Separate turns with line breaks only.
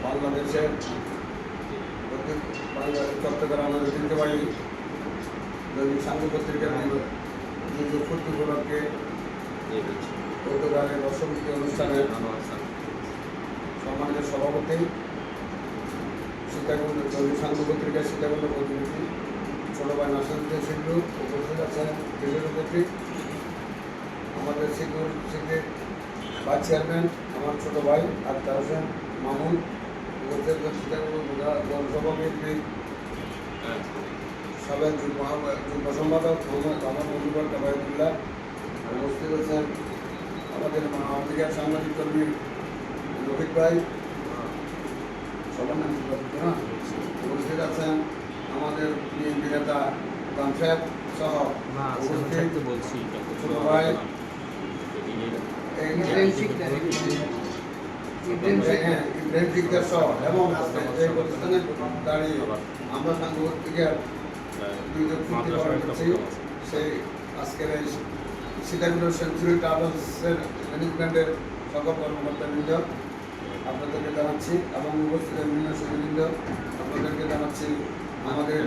বাংলাদেশের চট্টগ্রামের ঐতিহ্যবাহী দৈনিক সাংঘ পত্রিকার ফুর্তি উপলক্ষে পর্তুগালের দর্শকী অনুষ্ঠানের সম্মানিত সভাপতি সীতাকুণ্ড দৈনিক সাংঘ পত্রিকার সীতাকুণ্ড প্রতিনিধি ছোট ভাই নাসিরুদ্দিন সিদ্ধু উপস্থিত আছেন বিশেষপতি আমাদের সিটির ভাইস চেয়ারম্যান আমার ছোট ভাই আক্তার হোসেন মামুন উপস্থিত সীতাকুণ্ড জনসভাপতি সাবেক যুগ্ম সম্পাদক আমার মজুবর কাবায়তুল্লাহ উপস্থিত আছেন আমাদের মানবাধিকার সাংবাদিক কর্মী রফিক ভাই সবার নাম না উপস্থিত আছেন আমাদের বিএনপি নেতা রাম সাহেব সহ উপস্থিত
বলছি
ছোট ভাই ইব্রাহিম শিকদার সহ এবং এই প্রতিষ্ঠানের দাঁড়িয়ে আমরা সাংবাদিকের সেই আজকের এই সীতাকুণ্ড সেঞ্চুরি ট্রাভেলসের ম্যানেজমেন্টের সকল কর্মকর্তাবৃন্দ আপনাদেরকে জানাচ্ছি এবং উপস্থিত বিভিন্ন সুবিবৃন্দ আপনাদেরকে জানাচ্ছি আমাদের